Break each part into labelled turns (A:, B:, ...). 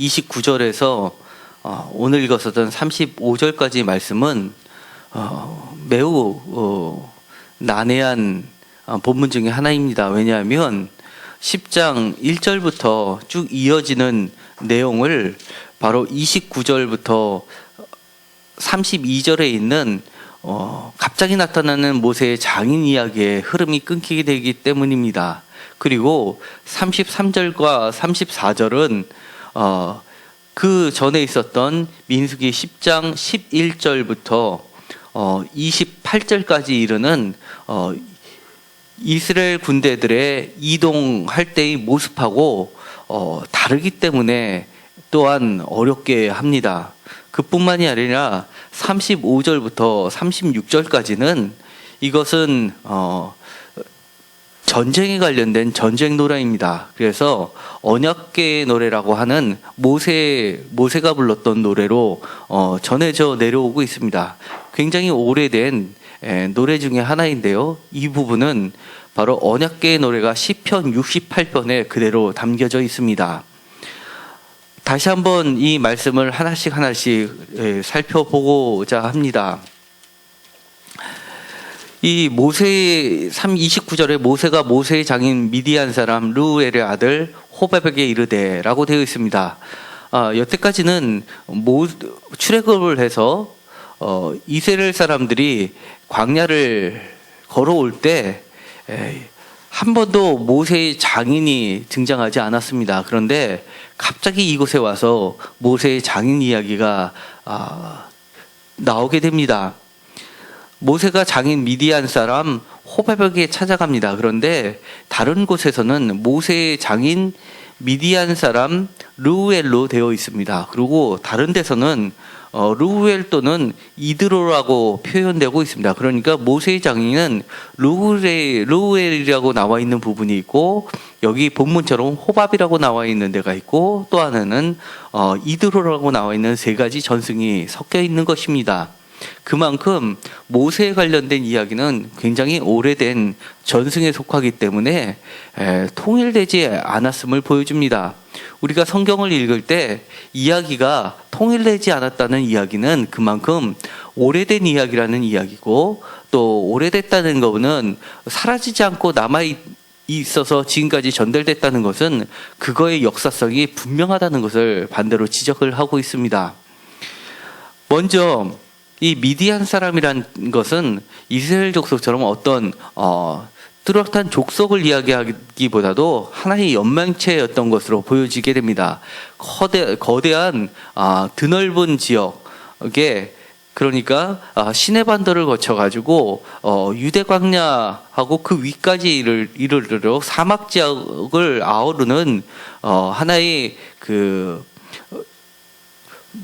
A: 29절에서 오늘 읽었었던 35절까지 말씀은 매우 난해한 본문 중에 하나입니다. 왜냐하면 10장 1절부터 쭉 이어지는 내용을 바로 29절부터 32절에 있는 갑자기 나타나는 모세의 장인 이야기의 흐름이 끊기게 되기 때문입니다. 그리고 33절과 34절은 그 전에 있었던 민수기 10장 11절부터 28절까지 이르는 이스라엘 군대들의 이동할 때의 모습하고 다르기 때문에 또한 어렵게 합니다. 그뿐만이 아니라 35절부터 36절까지는 이것은 전쟁에 관련된 전쟁 노래입니다. 그래서 언약궤의 노래라고 하는 모세가 불렀던 노래로 전해져 내려오고 있습니다. 굉장히 오래된 노래 중에 하나인데요. 이 부분은 바로 언약궤의 노래가 시편 68편에 그대로 담겨져 있습니다. 다시 한번 이 말씀을 하나씩 살펴보고자 합니다. 이 모세 29절에 모세가 모세의 장인 미디안 사람 르우엘의 아들 호밥에게 이르되라고 되어 있습니다. 여태까지는 출애굽을 해서 이스라엘 사람들이 광야를 걸어올 때 한 번도 모세의 장인이 등장하지 않았습니다. 그런데 갑자기 이곳에 와서 모세의 장인 이야기가 나오게 됩니다. 모세가 장인 미디안 사람 호밥에게 찾아갑니다. 그런데 다른 곳에서는 모세의 장인 미디안 사람 르우엘로 되어 있습니다. 그리고 다른 데서는 르우엘 또는 이드로라고 표현되고 있습니다. 그러니까 모세의 장인은 르우엘이라고 나와 있는 부분이 있고, 여기 본문처럼 호밥이라고 나와 있는 데가 있고, 또 하나는 이드로라고 나와 있는 세 가지 전승이 섞여 있는 것입니다. 그만큼 모세에 관련된 이야기는 굉장히 오래된 전승에 속하기 때문에 통일되지 않았음을 보여줍니다. 우리가 성경을 읽을 때 이야기가 통일되지 않았다는 이야기는 그만큼 오래된 이야기라는 이야기고, 또 오래됐다는 것은 사라지지 않고 있어서 지금까지 전달됐다는 것은 그거의 역사성이 분명하다는 것을 반대로 지적을 하고 있습니다. 먼저 이 미디안 사람이란 것은 이스라엘 족속처럼 어떤 뚜렷한 족속을 이야기하기보다도 하나의 연맹체였던 것으로 보여지게 됩니다. 거대한 드넓은 지역에, 그러니까 시내반도를 거쳐가지고 유대 광야하고 그 위까지 이르러 사막 지역을 아우르는 하나의 그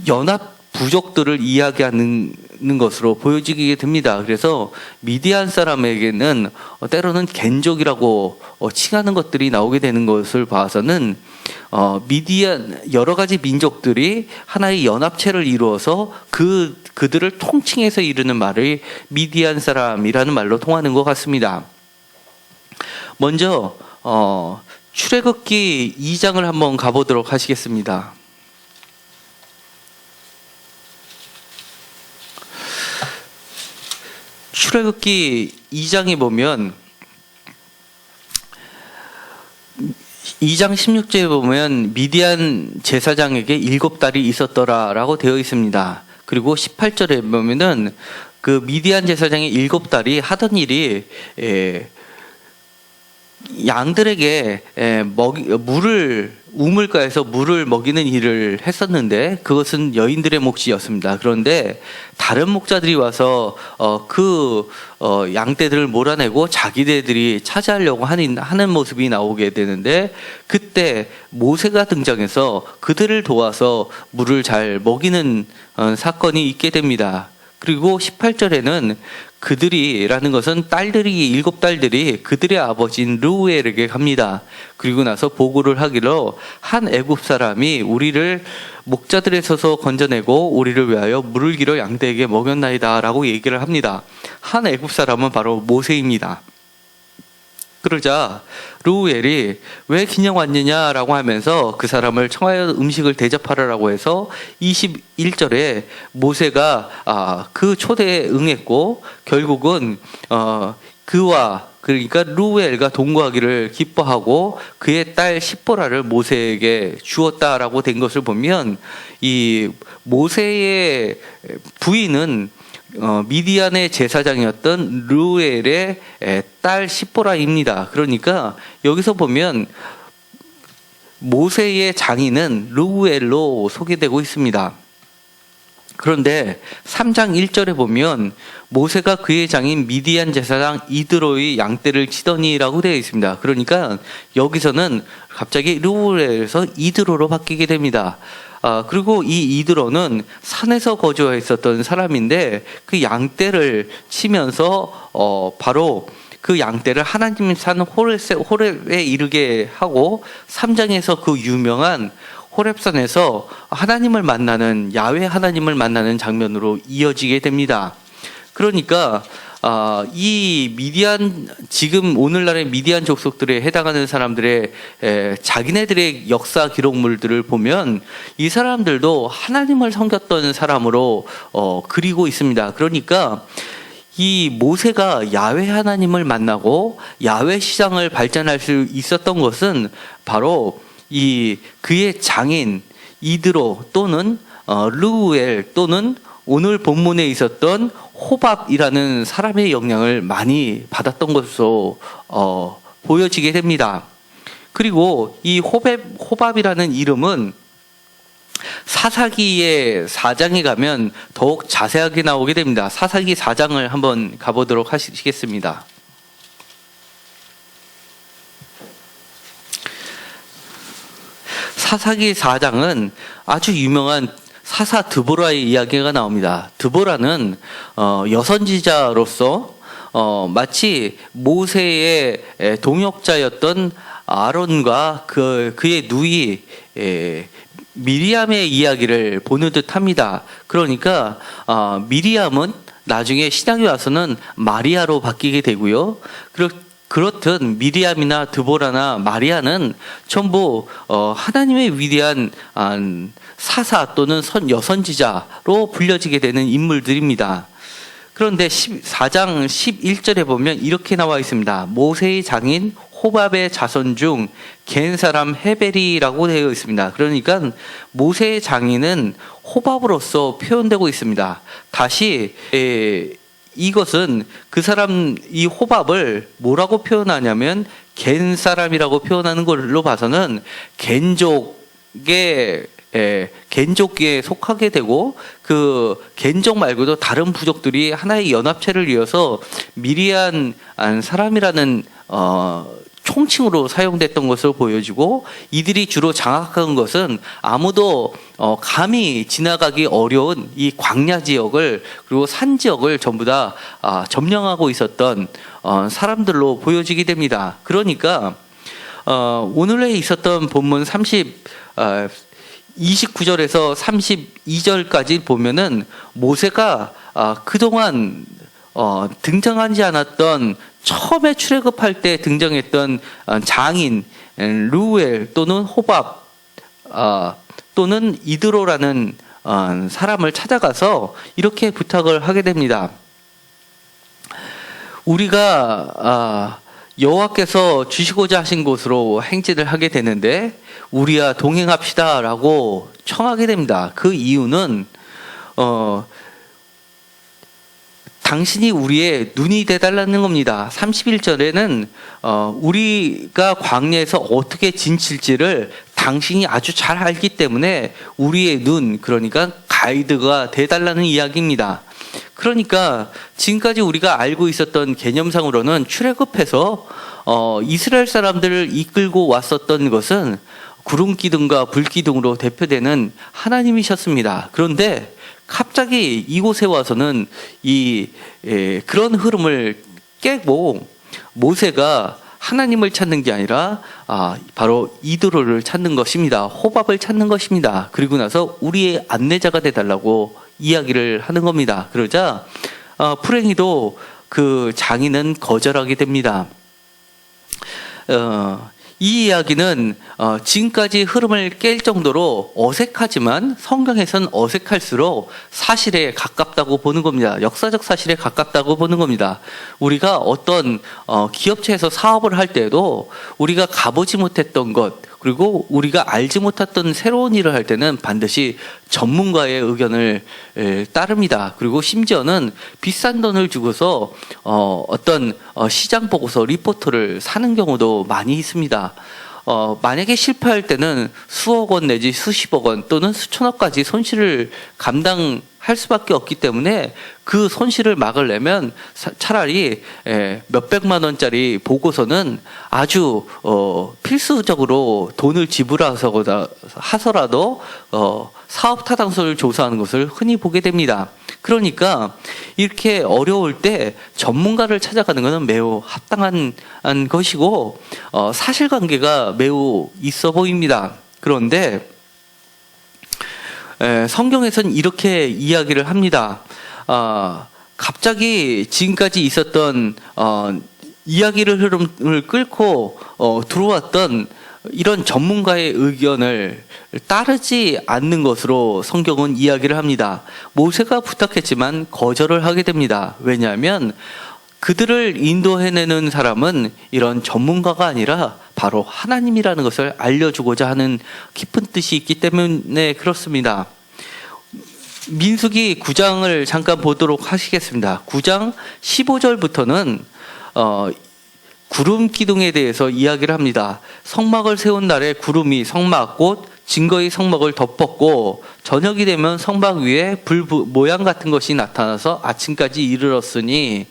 A: 연합 부족들을 이야기하는 것으로 보여지게 됩니다. 그래서 미디안 사람에게는 때로는 겐족이라고 칭하는 것들이 나오게 되는 것을 봐서는 미디안 여러 가지 민족들이 하나의 연합체를 이루어서 그들을 통칭해서 이르는 말을 미디안 사람이라는 말로 통하는 것 같습니다. 먼저 출애굽기 2장을 한번 가보도록 하시겠습니다. 출애굽기 2장에 보면 2장 16절에 보면 미디안 제사장에게 7달이 있었더라라고 되어 있습니다. 그리고 18절에 보면은 그 미디안 제사장의 7달이 하던 일이 양들에게 우물가에서 물을 먹이는 일을 했었는데 그것은 여인들의 몫이었습니다. 그런데 다른 목자들이 와서 양떼들을 몰아내고 자기네들이 차지하려고 하는 모습이 나오게 되는데, 그때 모세가 등장해서 그들을 도와서 물을 잘 먹이는 사건이 있게 됩니다. 그리고 18절에는 그들이라는 것은 7딸들이 그들의 아버지인 르우엘에게 갑니다. 그리고 나서 보고를 하기로 한 애굽 사람이 우리를 목자들에서 건져내고 우리를 위하여 물을 길어 양떼에게 먹였나이다 라고 얘기를 합니다. 한 애굽 사람은 바로 모세입니다. 그러자 르우엘이 왜 그냥 왔느냐라고 하면서 그 사람을 청하여 음식을 대접하라고 해서 21절에 모세가 그 초대에 응했고 결국은 그와 그러니까 르우엘과 동거하기를 기뻐하고 그의 딸 십보라를 모세에게 주었다라고 된 것을 보면 이 모세의 부인은 미디안의 제사장이었던 르우엘의 딸 십보라입니다. 그러니까 여기서 보면 모세의 장인은 르우엘로 소개되고 있습니다. 그런데 3장 1절에 보면 모세가 그의 장인 미디안 제사장 이드로의 양떼를 치더니라고 되어 있습니다. 그러니까 여기서는 갑자기 르우엘에서 이드로로 바뀌게 됩니다. 그리고 이 이드로는 산에서 거주했었던 사람인데 그 양떼를 치면서 바로 그 양떼를 하나님 산 호렙에 이르게 하고 3장에서 그 유명한 호렙산에서 하나님을 만나는 야훼 하나님을 만나는 장면으로 이어지게 됩니다. 그러니까 이 미디안 지금 오늘날의 미디안 족속들에 해당하는 사람들의 자기네들의 역사 기록물들을 보면 이 사람들도 하나님을 섬겼던 사람으로 그리고 있습니다. 그러니까 이 모세가 야훼 하나님을 만나고 야훼 시장을 발전할 수 있었던 것은 바로 그의 장인 이드로 또는 르우엘 또는 오늘 본문에 있었던 호밥이라는 사람의 영향을 많이 받았던 것으로 보여지게 됩니다. 그리고 이 호밥이라는 이름은 사사기의 4장에 가면 더욱 자세하게 나오게 됩니다. 사사기 4장을 한번 가보도록 하시겠습니다. 사사기 4장은 아주 유명한 사사 드보라의 이야기가 나옵니다. 드보라는 여선지자로서 마치 모세의 동역자였던 아론과 그의 누이 미리암의 이야기를 보는 듯합니다. 그러니까 미리암은 나중에 신약에 와서는 마리아로 바뀌게 되고요. 그렇듯 미리암이나 드보라나 마리아는 전부 하나님의 위대한 사사 또는 여선지자로 불려지게 되는 인물들입니다. 그런데 4장 11절에 보면 이렇게 나와 있습니다. 모세의 장인 호밥의 자손 중 겐 사람 헤벨이라고 되어 있습니다. 그러니까 모세의 장인은 호밥으로서 표현되고 있습니다. 다시 이것은 그 사람 이 호밥을 뭐라고 표현하냐면 겐 사람이라고 표현하는 걸로 봐서는 겐족에 속하게 되고 그 겐족 말고도 다른 부족들이 하나의 연합체를 이어서 미리안 사람이라는 총칭으로 사용됐던 것으로 보여지고 이들이 주로 장악한 것은 아무도 감히 지나가기 어려운 이 광야 지역을 그리고 산 지역을 전부 다 점령하고 있었던 사람들로 보여지게 됩니다. 그러니까 오늘에 있었던 본문 29절에서 32절까지 보면은 모세가 그동안 등장하지 않았던 처음에 출애굽할 때 등장했던 장인 르우엘 또는 호밥 또는 이드로라는 사람을 찾아가서 이렇게 부탁을 하게 됩니다. 우리가 여호와께서 주시고자 하신 곳으로 행진을 하게 되는데 우리와 동행합시다라고 청하게 됩니다. 그 이유는 당신이 우리의 눈이 되달라는 겁니다. 31절에는 우리가 광야에서 어떻게 지칠지를 당신이 아주 잘 알기 때문에 우리의 눈, 그러니까 가이드가 되달라는 이야기입니다. 그러니까 지금까지 우리가 알고 있었던 개념상으로는 출애굽해서 이스라엘 사람들을 이끌고 왔었던 것은 구름 기둥과 불 기둥으로 대표되는 하나님이셨습니다. 그런데 갑자기 이곳에 와서는 그런 흐름을 깨고 모세가 하나님을 찾는 게 아니라 바로 이드로를 찾는 것입니다. 호밥을 찾는 것입니다. 그리고 나서 우리의 안내자가 되달라고 이야기를 하는 겁니다. 그러자 불행히도 그 장인은 거절하게 됩니다. 이 이야기는 지금까지 흐름을 깰 정도로 어색하지만 성경에선 어색할수록 사실에 가깝다고 보는 겁니다. 역사적 사실에 가깝다고 보는 겁니다. 우리가 어떤 기업체에서 사업을 할 때에도 우리가 가보지 못했던 것, 그리고 우리가 알지 못했던 새로운 일을 할 때는 반드시 전문가의 의견을 따릅니다. 그리고 심지어는 비싼 돈을 주고서 어떤 시장 보고서 리포트를 사는 경우도 많이 있습니다. 만약에 실패할 때는 수억 원 내지 수십억 원 또는 수천억까지 손실을 감당할 수밖에 없기 때문에 그 손실을 막으려면 차라리 몇백만 원짜리 보고서는 아주 필수적으로 돈을 지불하서라도 사업 타당성을 조사하는 것을 흔히 보게 됩니다. 그러니까 이렇게 어려울 때 전문가를 찾아가는 것은 매우 합당한 것이고 사실관계가 매우 있어 보입니다. 그런데 성경에서는 이렇게 이야기를 합니다. 갑자기 지금까지 있었던 이야기를 흐름을 끌고 들어왔던 이런 전문가의 의견을 따르지 않는 것으로 성경은 이야기를 합니다. 모세가 부탁했지만 거절을 하게 됩니다. 왜냐하면 그들을 인도해내는 사람은 이런 전문가가 아니라 바로 하나님이라는 것을 알려주고자 하는 깊은 뜻이 있기 때문에 그렇습니다. 민수기 9장을 잠깐 보도록 하시겠습니다. 9장 15절부터는 구름 기둥에 대해서 이야기를 합니다. 성막을 세운 날에 구름이 성막 곧 증거의 성막을 덮었고 저녁이 되면 성막 위에 불 모양 같은 것이 나타나서 아침까지 이르렀으니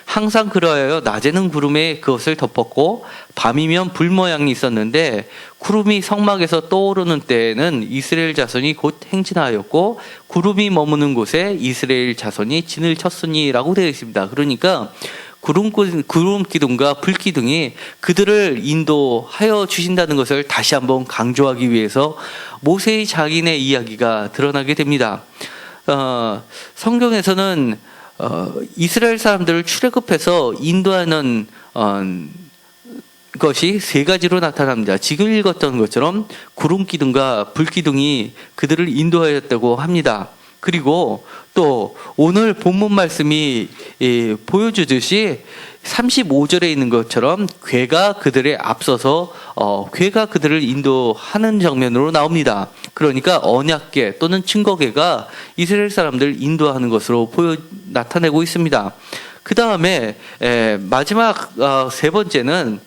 A: 항상 그러하여 낮에는 구름에 그것을 덮었고 밤이면 불 모양이 있었는데 구름이 성막에서 떠오르는 때에는 이스라엘 자손이 곧 행진하였고 구름이 머무는 곳에 이스라엘 자손이 진을 쳤으니라고 되어 있습니다. 그러니까 구름 기둥과 불 기둥이 그들을 인도하여 주신다는 것을 다시 한번 강조하기 위해서 모세의 자기네 이야기가 드러나게 됩니다. 성경에서는 이스라엘 사람들을 출애굽해서 인도하는 것이 세 가지로 나타납니다. 지금 읽었던 것처럼 구름 기둥과 불 기둥이 그들을 인도하였다고 합니다. 그리고 또 오늘 본문 말씀이 보여주듯이 35절에 있는 것처럼 괴가 그들에 앞서서 괴가 그들을 인도하는 장면으로 나옵니다. 그러니까 언약궤 또는 증거궤가 이스라엘 사람들을 인도하는 것으로 나타내고 있습니다. 그 다음에 마지막 세 번째는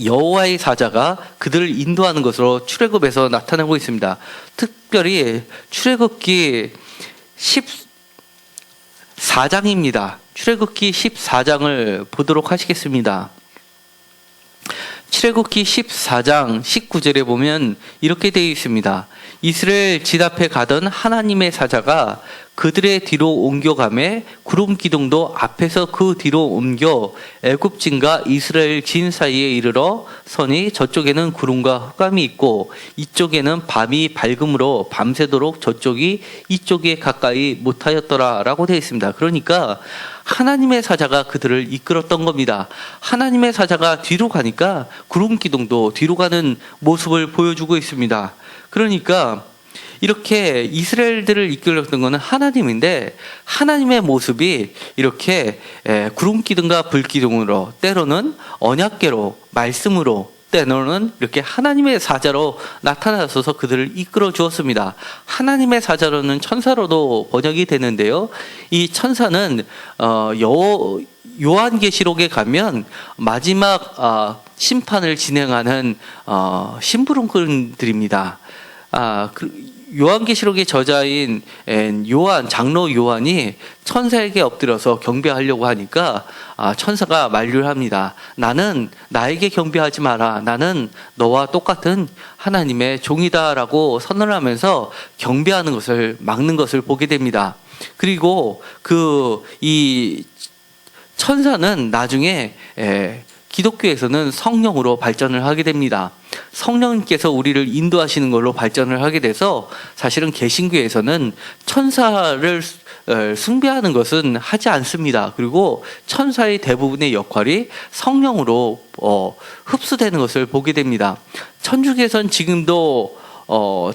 A: 여호와의 사자가 그들을 인도하는 것으로 출애굽에서 나타나고 있습니다. 특별히 출애굽기 14장입니다. 출애굽기 14장을 보도록 하시겠습니다. 출애굽기 14장 19절에 보면 이렇게 되어 있습니다. 이스라엘 진 앞에 가던 하나님의 사자가 그들의 뒤로 옮겨가매 구름 기둥도 앞에서 그 뒤로 옮겨 애굽진과 이스라엘 진 사이에 이르러 서니 저쪽에는 구름과 흑암이 있고 이쪽에는 밤이 밝음으로 밤새도록 저쪽이 이쪽에 가까이 못하였더라 라고 되어 있습니다. 그러니까 하나님의 사자가 그들을 이끌었던 겁니다. 하나님의 사자가 뒤로 가니까 구름 기둥도 뒤로 가는 모습을 보여주고 있습니다. 그러니까 이렇게 이스라엘들을 이끌었던 것은 하나님인데 하나님의 모습이 이렇게 구름 기둥과 불 기둥으로 때로는 언약궤로 말씀으로 때로는 이렇게 하나님의 사자로 나타나셔서 그들을 이끌어 주었습니다. 하나님의 사자로는 천사로도 번역이 되는데요. 이 천사는 요한계시록에 가면 마지막 심판을 진행하는 심부름꾼들입니다. 요한계시록의 저자인 장로 요한이 천사에게 엎드려서 경배하려고 하니까 천사가 만류를 합니다. 나는 나에게 경배하지 마라. 나는 너와 똑같은 하나님의 종이다라고 선언을 하면서 경배하는 것을 막는 것을 보게 됩니다. 그리고 이 천사는 나중에 기독교에서는 성령으로 발전을 하게 됩니다. 성령님께서 우리를 인도하시는 걸로 발전을 하게 돼서 사실은 개신교에서는 천사를 숭배하는 것은 하지 않습니다. 그리고 천사의 대부분의 역할이 성령으로 흡수되는 것을 보게 됩니다. 천주교에서는 지금도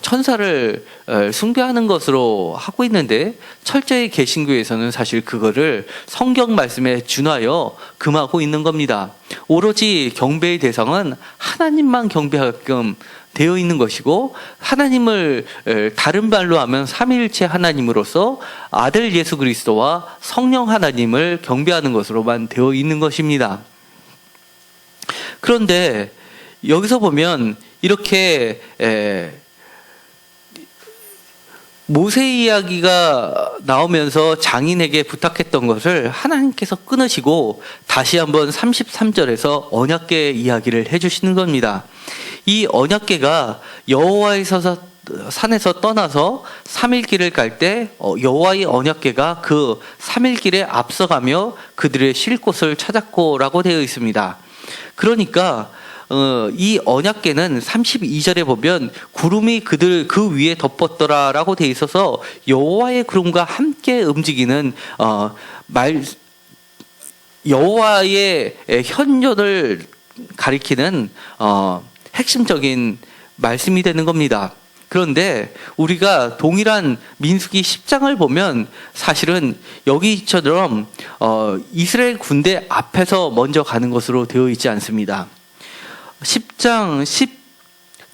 A: 천사를 숭배하는 것으로 하고 있는데, 철저히 개신교에서는 사실 그거를 성경 말씀에 준하여 금하고 있는 겁니다. 오로지 경배의 대상은 하나님만 경배하게끔 되어 있는 것이고, 하나님을 다른 말로 하면 삼위일체 하나님으로서 아들 예수 그리스도와 성령 하나님을 경배하는 것으로만 되어 있는 것입니다. 그런데 여기서 보면 이렇게 모세 이야기가 나오면서 장인에게 부탁했던 것을 하나님께서 끊으시고 다시 한번 33절에서 언약궤 이야기를 해주시는 겁니다. 이 언약궤가 여호와의 산에서 떠나서 3일길을 갈 때 여호와의 언약궤가 그 3일길에 앞서가며 그들의 쉴 곳을 찾았고라고 되어 있습니다. 그러니까 이 언약궤는 32절에 보면 구름이 그들 그 위에 덮었더라라고 돼 있어서 여호와의 구름과 함께 움직이는 여호와의 현존을 가리키는 핵심적인 말씀이 되는 겁니다. 그런데 우리가 동일한 민수기 10장을 보면 사실은 여기처럼 이스라엘 군대 앞에서 먼저 가는 것으로 되어 있지 않습니다. 10장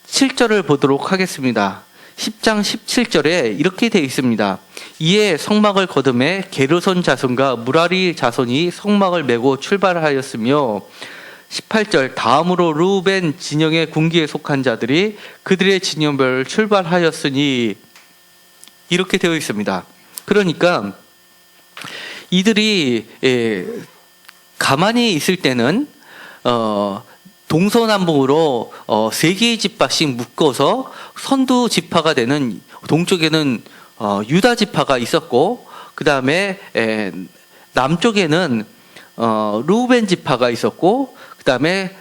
A: 17절을 보도록 하겠습니다. 10장 17절에 이렇게 되어 있습니다. 이에 성막을 거듭해 게르손 자손과 무라리 자손이 성막을 메고 출발하였으며, 18절 다음으로 르우벤 진영의 군기에 속한 자들이 그들의 진영별 출발하였으니, 이렇게 되어 있습니다. 그러니까 이들이 가만히 있을 때는 동서남북으로 세 개의 지파씩 묶어서 선두 지파가 되는, 동쪽에는 유다 지파가 있었고, 그 다음에 남쪽에는 르우벤 지파가 있었고, 그 다음에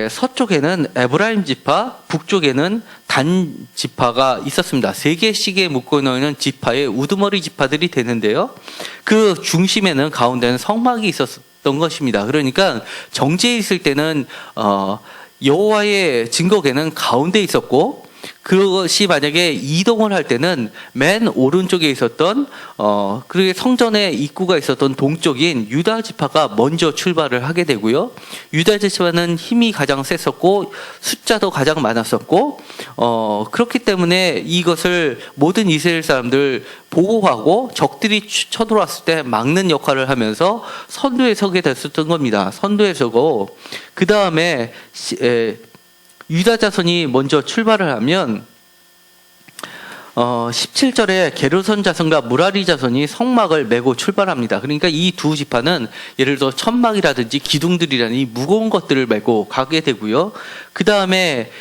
A: 서쪽에는 에브라임 지파, 북쪽에는 단 지파가 있었습니다. 세 개씩에 묶어 놓는 지파의 우두머리 지파들이 되는데요. 그 중심에는 가운데는 성막이 있었던 것입니다. 그러니까 정지에 있을 때는 여호와의 증거궤는 가운데 있었고, 그것이 만약에 이동을 할 때는 맨 오른쪽에 있었던 그 성전의 입구가 있었던 동쪽인 유다 지파가 먼저 출발을 하게 되고요. 유다 지파는 힘이 가장 셌었고 숫자도 가장 많았었고, 그렇기 때문에 이것을 모든 이스라엘 사람들 보호하고 적들이 쳐들어왔을 때 막는 역할을 하면서 선두에 서게 됐었던 겁니다. 선두에 서고, 그 다음에 유다 자손이 먼저 출발을 하면 17절에 게르손 자손과 무라리 자손이 성막을 메고 출발합니다. 그러니까 이 두 지파는 예를 들어 천막이라든지 기둥들이라는 이 무거운 것들을 메고 가게 되고요. 그 다음에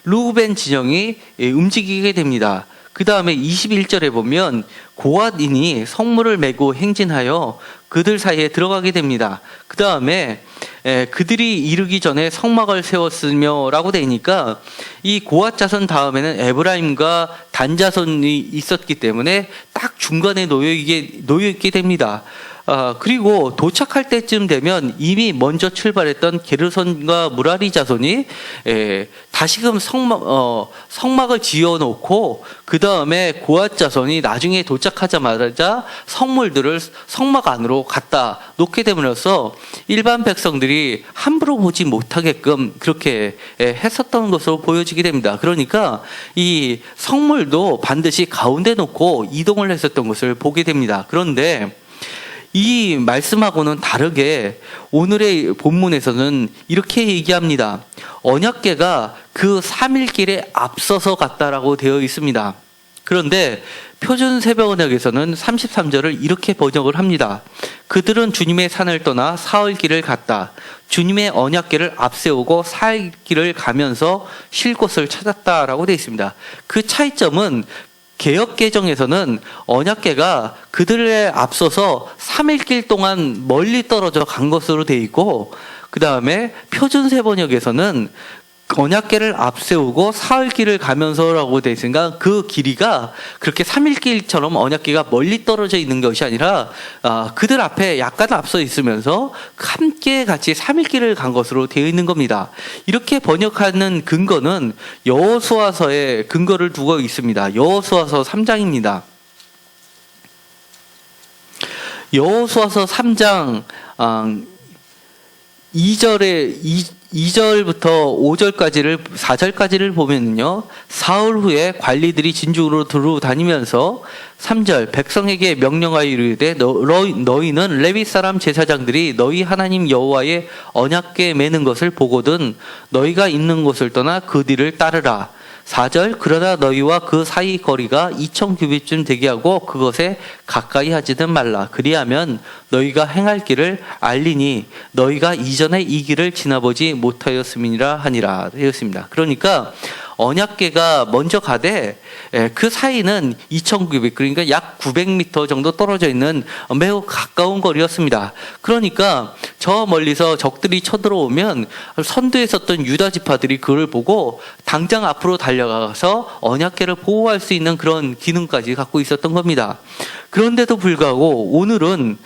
A: 르우벤 진영이 움직이게 됩니다. 그 다음에 21절에 보면 고앗인이 성물을 메고 행진하여 그들 사이에 들어가게 됩니다. 그 다음에 그들이 이르기 전에 성막을 세웠으며 라고 되니까, 이 고앗 자손 다음에는 에브라임과 단 자손이 있었기 때문에 딱 중간에 놓여 있게 됩니다. 그리고 도착할 때쯤 되면 이미 먼저 출발했던 게르손과 무라리 자손이 다시금 성막을 지어놓고, 그 다음에 고앗 자손이 나중에 도착하자마자 성물들을 성막 안으로 갖다 놓게 됨으로써 일반 백성들이 함부로 보지 못하게끔 그렇게 했었던 것으로 보여지게 됩니다. 그러니까 이 성물도 반드시 가운데 놓고 이동을 했었던 것을 보게 됩니다. 그런데 이 말씀하고는 다르게 오늘의 본문에서는 이렇게 얘기합니다. 언약궤가 그 3일길에 앞서서 갔다라고 되어 있습니다. 그런데 표준 새벽 언약에서는 33절을 이렇게 번역을 합니다. 그들은 주님의 산을 떠나 사흘 길을 갔다. 주님의 언약궤를 앞세우고 사흘 길을 가면서 쉴 곳을 찾았다라고 되어 있습니다. 그 차이점은 개역개정에서는 언약궤가 그들에 앞서서 3일길 동안 멀리 떨어져 간 것으로 되어 있고, 그 다음에 표준세번역에서는 언약궤를 앞세우고 사흘 길을 가면서라고 되어 있으니까 그 길이가 그렇게 3일 길처럼 언약궤가 멀리 떨어져 있는 것이 아니라 그들 앞에 약간 앞서 있으면서 함께 같이 3일 길을 간 것으로 되어 있는 겁니다. 이렇게 번역하는 근거는 여호수아서에 근거를 두고 있습니다. 여호수아서 3장입니다. 여호수아서 3장 2절부터 5절까지를 4절까지를 보면요, 사흘 후에 관리들이 진중으로 두루 다니면서 3절 백성에게 명령하여 이르되 너희는 레위 사람 제사장들이 너희 하나님 여호와의 언약궤 매는 것을 보거든 너희가 있는 곳을 떠나 그 뒤를 따르라. 4절 그러나 너희와 그 사이 거리가 2000규빗쯤 되게 하고 그것에 가까이 하지는 말라. 그리하면 너희가 행할 길을 알리니 너희가 이전에 이 길을 지나보지 못하였음이니라 하니라 되었습니다. 그러니까 언약궤가 먼저 가되 그 사이는 2000규빗, 그러니까 약 900m 정도 떨어져 있는 매우 가까운 거리였습니다. 그러니까 저 멀리서 적들이 쳐들어오면 선두에 섰던 유다 지파들이 그걸 보고 당장 앞으로 달려가서 언약궤를 보호할 수 있는 그런 기능까지 갖고 있었던 겁니다. 그런데도 불구하고 오늘은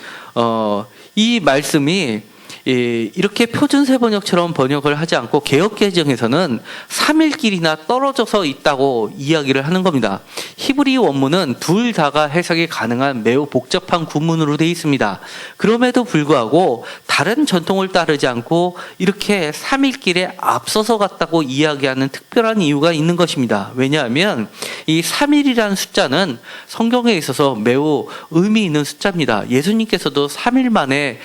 A: 이 말씀이 이렇게 표준세 번역처럼 번역을 하지 않고 개역개정에서는 3일 길이나 떨어져서 있다고 이야기를 하는 겁니다. 히브리 원문은 둘 다가 해석이 가능한 매우 복잡한 구문으로 되어 있습니다. 그럼에도 불구하고 다른 전통을 따르지 않고 이렇게 3일 길에 앞서서 갔다고 이야기하는 특별한 이유가 있는 것입니다. 왜냐하면 이 3일이라는 숫자는 성경에 있어서 매우 의미 있는 숫자입니다. 예수님께서도 3일 만에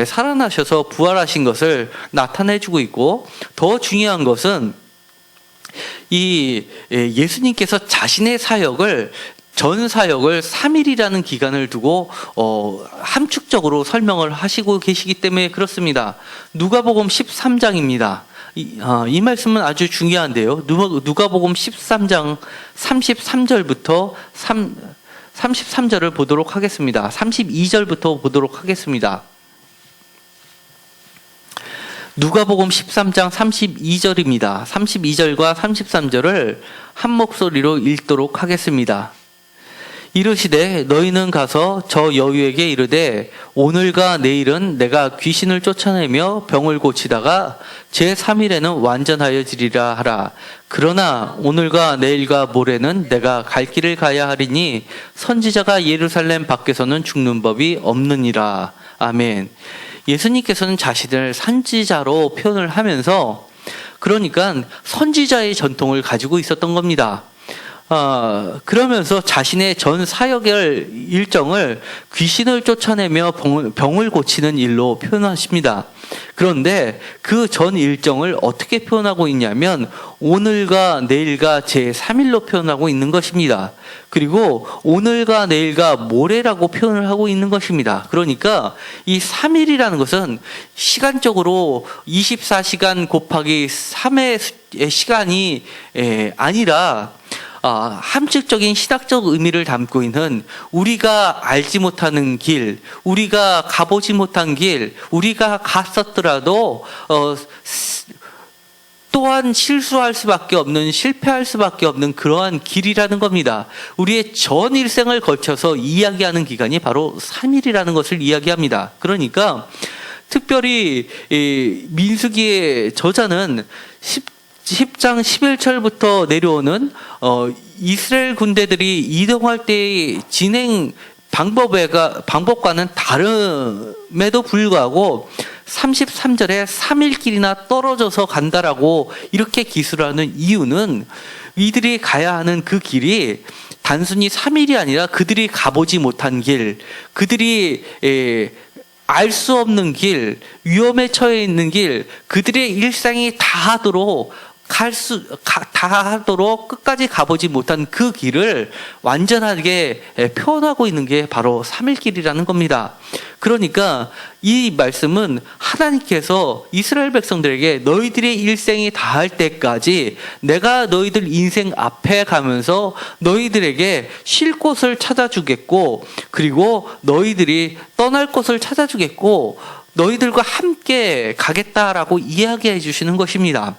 A: 살아나셔서 부활하신 것을 나타내주고 있고, 더 중요한 것은 이 예수님께서 자신의 사역을 전 사역을 3일이라는 기간을 두고 함축적으로 설명을 하시고 계시기 때문에 그렇습니다. 누가복음 13장입니다. 이 말씀은 아주 중요한데요. 누가복음 13장 33절부터 33절을 보도록 하겠습니다. 32절부터 보도록 하겠습니다. 누가복음 13장 32절입니다. 32절과 33절을 한 목소리로 읽도록 하겠습니다. 이르시되 너희는 가서 저 여유에게 이르되 오늘과 내일은 내가 귀신을 쫓아내며 병을 고치다가 제3일에는 완전하여지리라 하라. 그러나 오늘과 내일과 모레는 내가 갈 길을 가야 하리니 선지자가 예루살렘 밖에서는 죽는 법이 없느니라. 아멘. 예수님께서는 자신을 선지자로 표현을 하면서 그러니까 선지자의 전통을 가지고 있었던 겁니다. 그러면서 자신의 전 사역의 일정을 귀신을 쫓아내며 병을 고치는 일로 표현하십니다. 그런데 그 전 일정을 어떻게 표현하고 있냐면 오늘과 내일과 제3일로 표현하고 있는 것입니다. 그리고 오늘과 내일과 모레라고 표현을 하고 있는 것입니다. 그러니까 이 3일이라는 것은 시간적으로 24시간 곱하기 3의 시간이 아니라 함축적인 신학적 의미를 담고 있는 우리가 알지 못하는 길, 우리가 가보지 못한 길, 우리가 갔었더라도 또한 실수할 수밖에 없는, 실패할 수밖에 없는 그러한 길이라는 겁니다. 우리의 전 일생을 거쳐서 이야기하는 기간이 바로 3일이라는 것을 이야기합니다. 그러니까 특별히 민수기의 저자는 10장 11절부터 내려오는 이스라엘 군대들이 이동할 때의 진행 방법과는 다름에도 불구하고 33절에 3일 길이나 떨어져서 간다라고 이렇게 기술하는 이유는 이들이 가야 하는 그 길이 단순히 3일이 아니라 그들이 가보지 못한 길, 그들이 알 수 없는 길, 위험에 처해 있는 길, 그들의 일상이 다하도록 끝까지 가보지 못한 그 길을 완전하게 표현하고 있는 게 바로 3일 길이라는 겁니다. 그러니까 이 말씀은 하나님께서 이스라엘 백성들에게 너희들의 일생이 다할 때까지 내가 너희들 인생 앞에 가면서 너희들에게 쉴 곳을 찾아주겠고, 그리고 너희들이 떠날 곳을 찾아주겠고, 너희들과 함께 가겠다라고 이야기해 주시는 것입니다.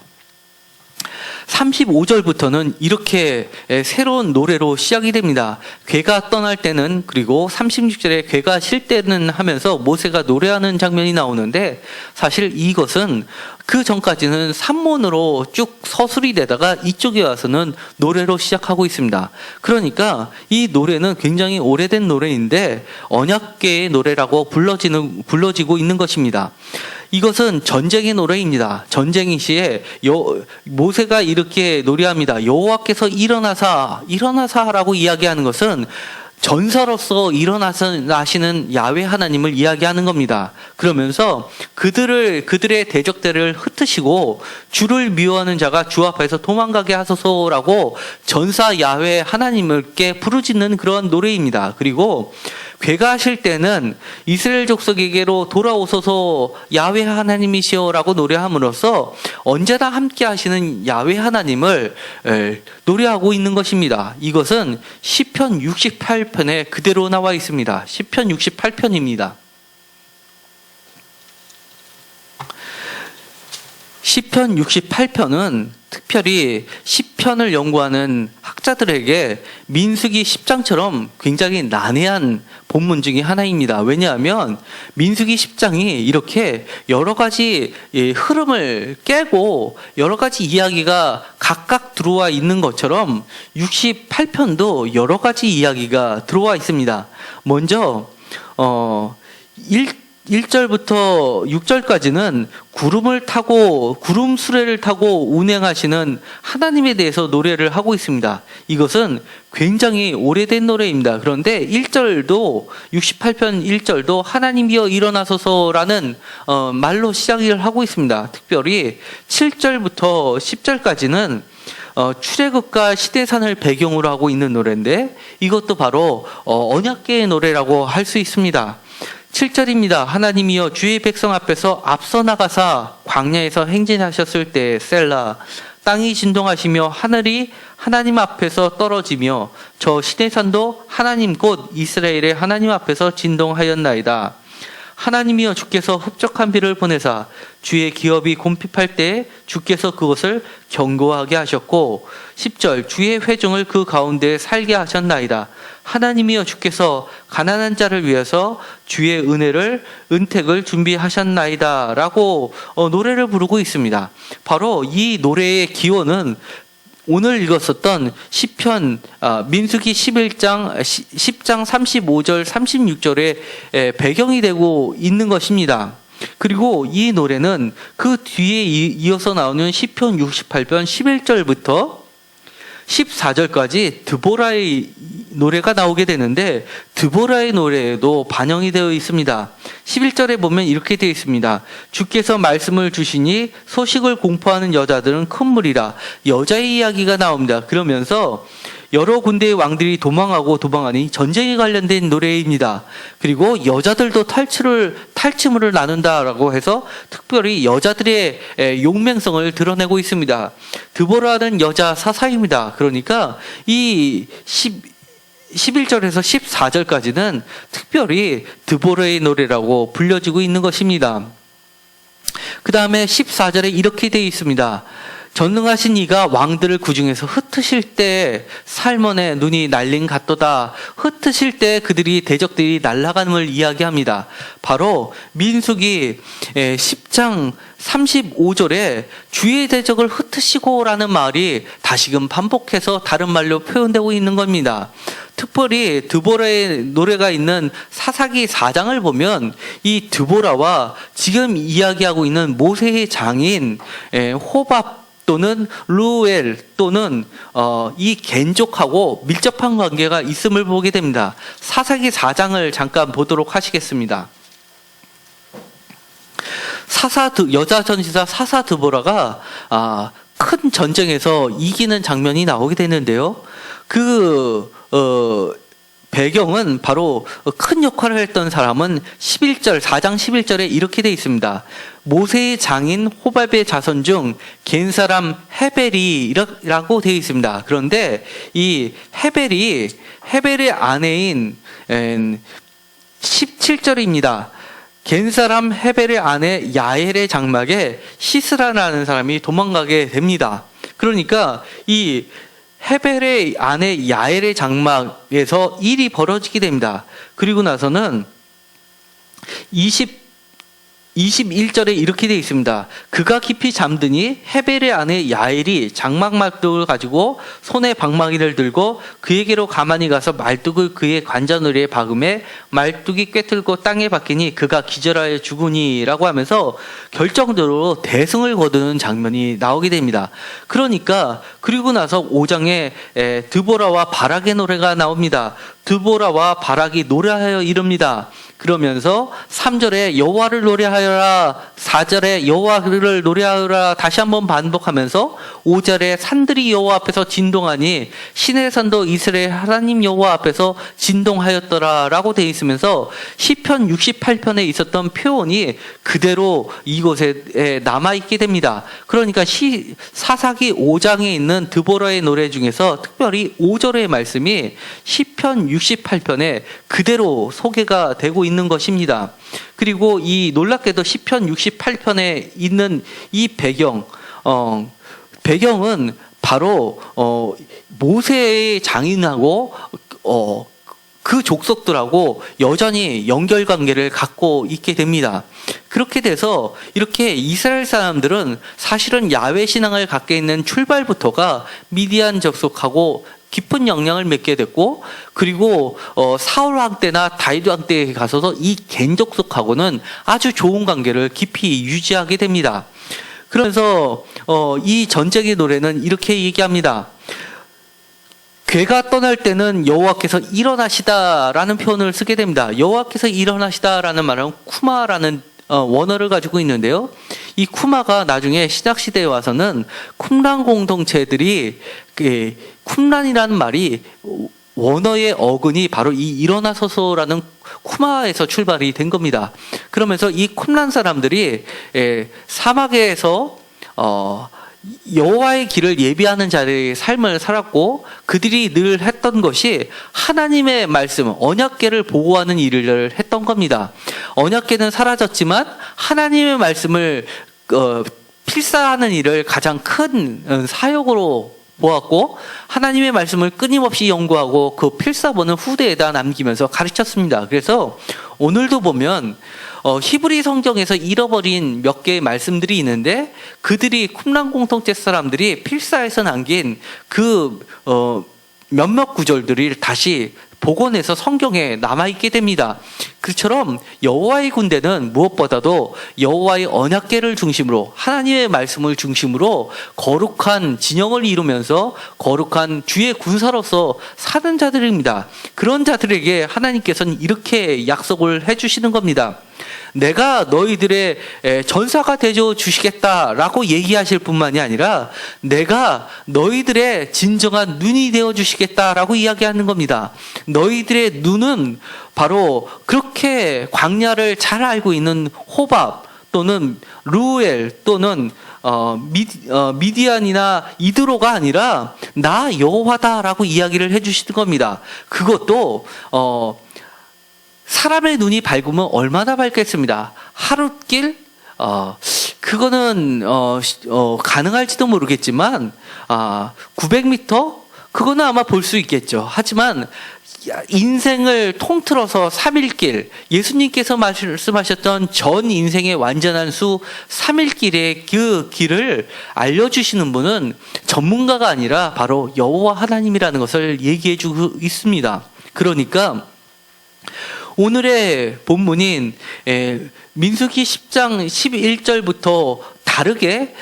A: 35절부터는 이렇게 새로운 노래로 시작이 됩니다. 괴가 떠날 때는, 그리고 36절에 괴가 쉴 때는 하면서 모세가 노래하는 장면이 나오는데, 사실 이것은 그 전까지는 산문으로 쭉 서술이 되다가 이쪽에 와서는 노래로 시작하고 있습니다. 그러니까 이 노래는 굉장히 오래된 노래인데 언약궤의 노래라고 불러지고 있는 것입니다. 이것은 전쟁의 노래입니다. 전쟁의 시에 모세가 이렇게 노래합니다. 여호와께서 일어나사라고 이야기하는 것은 전사로서 일어나시는 야훼 하나님을 이야기하는 겁니다. 그러면서 그들의 대적들을 흩으시고 주를 미워하는 자가 주 앞에서 도망가게 하소서라고 전사 야훼 하나님께 부르짖는 그런 노래입니다. 그리고 괴가하실 때는 이스라엘 족속에게로 돌아오소서 야훼 하나님이시여라고 노래함으로써 언제나 함께 하시는 야훼 하나님을 노래하고 있는 것입니다. 이것은 시편 68편에 그대로 나와 있습니다. 시편 68편입니다. 시편 68편은 특별히 시편을 연구하는 학자들에게 민수기 10장처럼 굉장히 난해한 본문 중에 하나입니다. 왜냐하면 민수기 10장이 이렇게 여러 가지 흐름을 깨고 여러 가지 이야기가 각각 들어와 있는 것처럼 68편도 여러 가지 이야기가 들어와 있습니다. 먼저 1절부터 6절까지는 구름 수레를 타고 운행하시는 하나님에 대해서 노래를 하고 있습니다. 이것은 굉장히 오래된 노래입니다. 그런데 1절도 68편 1절도 하나님이여 일어나소서라는 말로 시작을 하고 있습니다. 특별히 7절부터 10절까지는 출애굽과 시대산을 배경으로 하고 있는 노래인데 이것도 바로 언약궤의 노래라고 할 수 있습니다. 7절입니다. 하나님이여 주의 백성 앞에서 앞서 나가사 광야에서 행진하셨을 때 셀라 땅이 진동하시며 하늘이 하나님 앞에서 떨어지며 저 시내산도 하나님 곧 이스라엘의 하나님 앞에서 진동하였나이다. 하나님이여 주께서 흡족한 비를 보내사 주의 기업이 곰핍할 때에 주께서 그것을 견고하게 하셨고 10절 주의 회중을 그 가운데 살게 하셨나이다. 하나님이여 주께서 가난한 자를 위해서 주의 은택을 준비하셨나이다 라고 노래를 부르고 있습니다. 바로 이 노래의 기원은 오늘 읽었었던 시편 민수기 10장 35절 36절의 배경이 되고 있는 것입니다. 그리고 이 노래는 그 뒤에 이어서 나오는 시편 68편 11절부터 14절까지 드보라의 노래가 나오게 되는데 드보라의 노래에도 반영이 되어 있습니다. 11절에 보면 이렇게 되어 있습니다. 주께서 말씀을 주시니 소식을 공포하는 여자들은 큰 무리라. 여자의 이야기가 나옵니다. 그러면서 여러 군데의 왕들이 도망하니 전쟁에 관련된 노래입니다. 그리고 여자들도 탈취물을 나눈다라고 해서 특별히 여자들의 용맹성을 드러내고 있습니다. 드보라는 여자 사사입니다. 그러니까 이 11절에서 14절까지는 특별히 드보라의 노래라고 불려지고 있는 것입니다. 그 다음에 14절에 이렇게 되어 있습니다. 전능하신 이가 왕들을 구중에서 흩으실 때 살몬의 눈이 날린 같도다. 흩으실 때 대적들이 날아가는을 이야기합니다. 바로 민수기 10장 35절에 주의 대적을 흩으시고라는 말이 다시금 반복해서 다른 말로 표현되고 있는 겁니다. 특별히 드보라의 노래가 있는 사사기 4장을 보면 이 드보라와 지금 이야기하고 있는 모세의 장인 호밥 또는 루엘 또는 이 겐족하고 밀접한 관계가 있음을 보게 됩니다. 사사기 4장을 잠깐 보도록 하시겠습니다. 여자 전시사 사사 드보라가 큰 전쟁에서 이기는 장면이 나오게 되는데요. 배경은 바로 큰 역할을 했던 사람은 4장 11절에 이렇게 되어 있습니다. 모세의 장인 호밥의 자손 중 겐 사람 헤벨이라고 되어 있습니다. 그런데 이 헤벨의 아내인 17절입니다. 겐 사람 헤벨의 아내 야엘의 장막에 시스라라는 사람이 도망가게 됩니다. 그러니까 이 헤벨의 아내 야엘의 장막에서 일이 벌어지게 됩니다. 그리고 나서는 21절에 이렇게 되어 있습니다. 그가 깊이 잠드니 헤벨의 아내 야엘이 장막 말뚝을 가지고 손에 방망이를 들고 그에게로 가만히 가서 말뚝을 그의 관자놀이에 박음에 말뚝이 꿰뚫고 땅에 박히니 그가 기절하여 죽으니라고 하면서 결정적으로 대승을 거두는 장면이 나오게 됩니다. 그러니까 그리고 나서 5장에 드보라와 바락의 노래가 나옵니다. 드보라와 바락이 노래하여 이릅니다. 그러면서 3절에 여호와를 노래하여라, 4절에 여호와를 노래하여라 다시 한번 반복하면서 5절에 산들이 여호와 앞에서 진동하니 신의 산도 이스라엘 하나님 여호와 앞에서 진동하였더라 라고 되어 있으면서 시편 68편에 있었던 표현이 그대로 이곳에 남아있게 됩니다. 그러니까 사사기 5장에 있는 드보라의 노래 중에서 특별히 5절의 말씀이 시편 68편에 그대로 소개가 되고 있는 것입니다. 그리고 이 놀랍게도 시편 68편에 있는 이 배경은 바로 모세의 장인하고 그 족속들하고 여전히 연결관계를 갖고 있게 됩니다. 그렇게 돼서 이렇게 이스라엘 사람들은 사실은 야훼 신앙을 갖게 있는 출발부터가 미디안 족속하고 깊은 영향을 맺게 됐고, 그리고 사울 왕 때나 다윗 왕 때에 가서서 이 겐 족속하고는 아주 좋은 관계를 깊이 유지하게 됩니다. 그러면서 이 전쟁의 노래는 이렇게 얘기합니다. 괴가 떠날 때는 여호와께서 일어나시다라는 표현을 쓰게 됩니다. 여호와께서 일어나시다라는 말은 쿠마라는 원어를 가지고 있는데요. 이 쿠마가 나중에 신약시대에 와서는 쿰란 공동체들이 쿰란이라는 말이 원어의 어근이 바로 이 일어나소서라는 쿠마에서 출발이 된 겁니다. 그러면서 이 쿰란 사람들이 사막에서 여호와의 길을 예비하는 자들의 삶을 살았고, 그들이 늘 했던 것이 하나님의 말씀, 언약궤를 보호하는 일을 했던 겁니다. 언약궤는 사라졌지만 하나님의 말씀을 필사하는 일을 가장 큰 사역으로 보았고, 하나님의 말씀을 끊임없이 연구하고 그 필사본을 후대에다 남기면서 가르쳤습니다. 그래서 오늘도 보면 히브리 성경에서 잃어버린 몇 개의 말씀들이 있는데, 그들이 쿰란 공동체 사람들이 필사해서 남긴 그 몇몇 구절들이 다시 복원해서 성경에 남아있게 됩니다. 그처럼 여호와의 군대는 무엇보다도 여호와의 언약궤를 중심으로, 하나님의 말씀을 중심으로 거룩한 진영을 이루면서 거룩한 주의 군사로서 사는 자들입니다. 그런 자들에게 하나님께서는 이렇게 약속을 해주시는 겁니다. 내가 너희들의 전사가 되어 주시겠다라고 얘기하실 뿐만이 아니라 내가 너희들의 진정한 눈이 되어 주시겠다라고 이야기하는 겁니다. 너희들의 눈은 바로 그렇게 광야를 잘 알고 있는 호밥 또는 루엘 또는 미디안이나 이드로가 아니라 나 여호와다라고 이야기를 해주시는 겁니다. 그것도 사람의 눈이 밝으면 얼마나 밝겠습니다. 하룻길 그거는 가능할지도 모르겠지만 900m 그거는 아마 볼 수 있겠죠. 하지만 인생을 통틀어서 3일길, 예수님께서 말씀하셨던 전 인생의 완전한 수 3일길의 그 길을 알려주시는 분은 전문가가 아니라 바로 여호와 하나님이라는 것을 얘기해 주고 있습니다. 그러니까 오늘의 본문인 민수기 10장 11절부터 다르게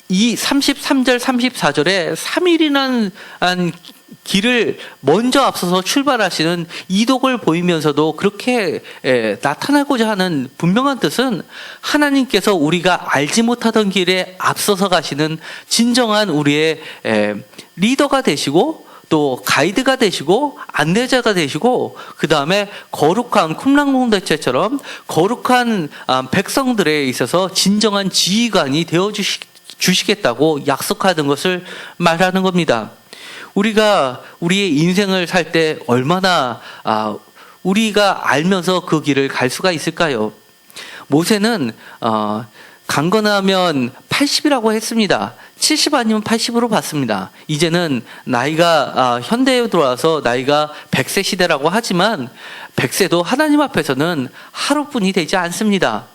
A: 33절 34절에 3일이라는 길을 먼저 앞서서 출발하시는 이독을 보이면서도 그렇게 나타나고자 하는 분명한 뜻은 하나님께서 우리가 알지 못하던 길에 앞서서 가시는 진정한 우리의 리더가 되시고 또 가이드가 되시고 안내자가 되시고, 그 다음에 거룩한 쿰란 공동체처럼 거룩한 백성들에 있어서 진정한 지휘관이 되어 주시겠다고 약속하는 것을 말하는 겁니다. 우리가 우리의 인생을 살 때 얼마나 우리가 알면서 그 길을 갈 수가 있을까요? 모세는 강건하면 80이라고 했습니다. 70 아니면 80으로 봤습니다. 이제는 나이가 현대에 들어와서 나이가 100세 시대라고 하지만 100세도 하나님 앞에서는 하루뿐이 되지 않습니다.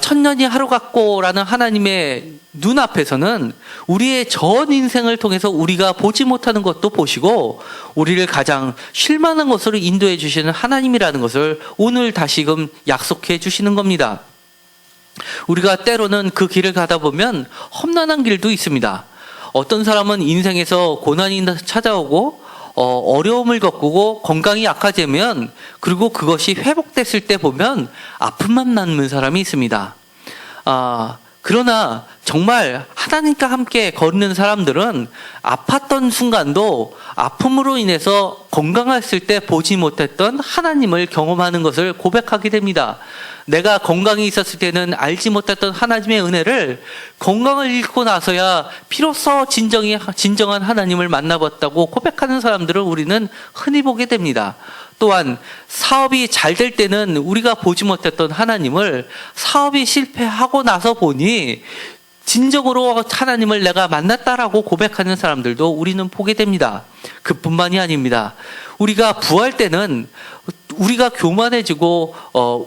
A: 천년이 하루 같고라는 하나님의 눈앞에서는 우리의 전 인생을 통해서 우리가 보지 못하는 것도 보시고 우리를 가장 쉴만한 것으로 인도해 주시는 하나님이라는 것을 오늘 다시금 약속해 주시는 겁니다. 우리가 때로는 그 길을 가다 보면 험난한 길도 있습니다. 어떤 사람은 인생에서 고난이 찾아오고 어려움을 겪고 건강이 악화되면 그리고 그것이 회복됐을 때 보면 아픔만 남는 사람이 있습니다. 그러나 정말 하나님과 함께 걷는 사람들은 아팠던 순간도 아픔으로 인해서 건강했을 때 보지 못했던 하나님을 경험하는 것을 고백하게 됩니다. 내가 건강이 있었을 때는 알지 못했던 하나님의 은혜를 건강을 잃고 나서야 비로소 진정한 하나님을 만나봤다고 고백하는 사람들을 우리는 흔히 보게 됩니다. 또한 사업이 잘 될 때는 우리가 보지 못했던 하나님을 사업이 실패하고 나서 보니 진정으로 하나님을 내가 만났다라고 고백하는 사람들도 우리는 보게 됩니다. 그뿐만이 아닙니다. 우리가 부할 때는 우리가 교만해지고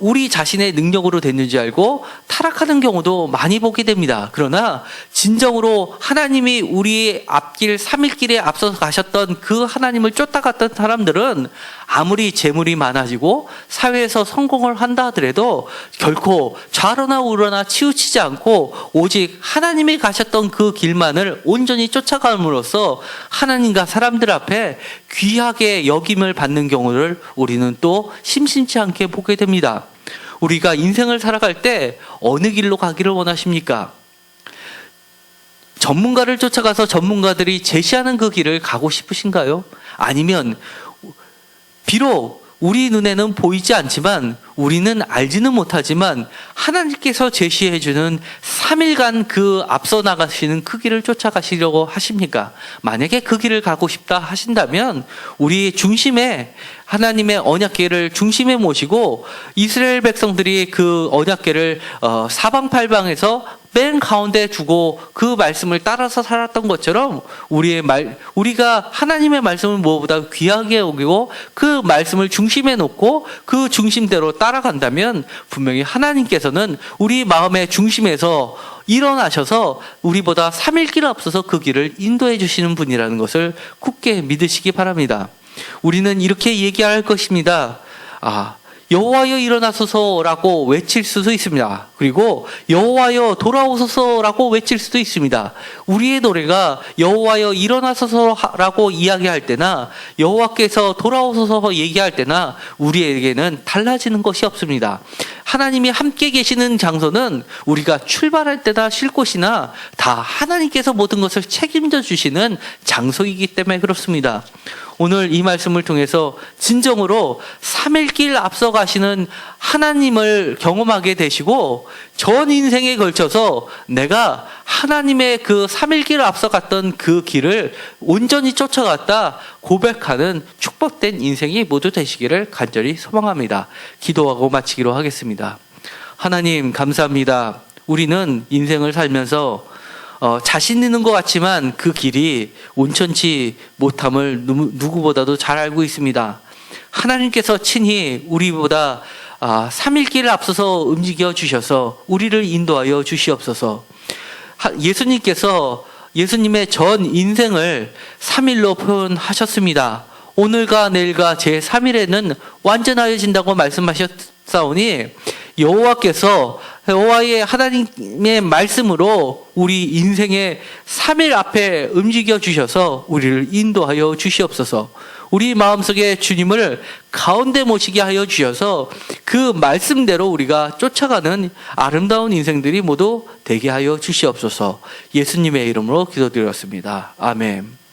A: 우리 자신의 능력으로 됐는 줄 알고 타락하는 경우도 많이 보게 됩니다. 그러나 진정으로 하나님이 우리의 앞길 3일길에 앞서서 가셨던 그 하나님을 쫓아갔던 사람들은 아무리 재물이 많아지고 사회에서 성공을 한다 하더라도 결코 좌로나 우로나 치우치지 않고 오직 하나님이 가셨던 그 길만을 온전히 쫓아감으로써 하나님과 사람들 앞에 귀하게 여김을 받는 경우를 우리는 또 심심치 않게 보게 됩니다. 우리가 인생을 살아갈 때 어느 길로 가기를 원하십니까? 전문가를 쫓아가서 전문가들이 제시하는 그 길을 가고 싶으신가요? 아니면 비록 우리 눈에는 보이지 않지만 우리는 알지는 못하지만 하나님께서 제시해주는 3일간 그 앞서 나가시는 그 길을 쫓아가시려고 하십니까? 만약에 그 길을 가고 싶다 하신다면 우리 중심에 하나님의 언약궤를 중심에 모시고 이스라엘 백성들이 그 언약궤를 사방팔방에서 맨 가운데 두고 그 말씀을 따라서 살았던 것처럼 우리가 하나님의 말씀을 무엇보다 귀하게 여기고 그 말씀을 중심에 놓고 그 중심대로 따라간다면 분명히 하나님께서는 우리 마음의 중심에서 일어나셔서 우리보다 3일 길 앞서서 그 길을 인도해 주시는 분이라는 것을 굳게 믿으시기 바랍니다. 우리는 이렇게 얘기할 것입니다. 여호와여 일어나소서라고 외칠 수도 있습니다. 그리고 여호와여 돌아오소서라고 외칠 수도 있습니다. 우리의 노래가 여호와여 일어나소서라고 이야기할 때나 여호와께서 돌아오소서 얘기할 때나 우리에게는 달라지는 것이 없습니다. 하나님이 함께 계시는 장소는 우리가 출발할 때나 쉴 곳이나 다 하나님께서 모든 것을 책임져 주시는 장소이기 때문에 그렇습니다. 오늘 이 말씀을 통해서 진정으로 3일 길 앞서 가시는 하나님을 경험하게 되시고 전 인생에 걸쳐서 내가 하나님의 그 3일 길을 앞서 갔던 그 길을 온전히 쫓아갔다 고백하는 축복된 인생이 모두 되시기를 간절히 소망합니다. 기도하고 마치기로 하겠습니다. 하나님 감사합니다. 우리는 인생을 살면서 자신 있는 것 같지만 그 길이 온전치 못함을 누구보다도 잘 알고 있습니다. 하나님께서 친히 우리보다 3일 길을 앞서서 움직여 주셔서 우리를 인도하여 주시옵소서. 예수님의 전 인생을 3일로 표현하셨습니다. 오늘과 내일과 제 3일에는 완전하여진다고 말씀하셨사오니 여호와의 하나님의 말씀으로 우리 인생의 3일 앞에 움직여 주셔서 우리를 인도하여 주시옵소서. 우리 마음속에 주님을 가운데 모시게 하여 주셔서 그 말씀대로 우리가 쫓아가는 아름다운 인생들이 모두 되게 하여 주시옵소서. 예수님의 이름으로 기도드렸습니다. 아멘.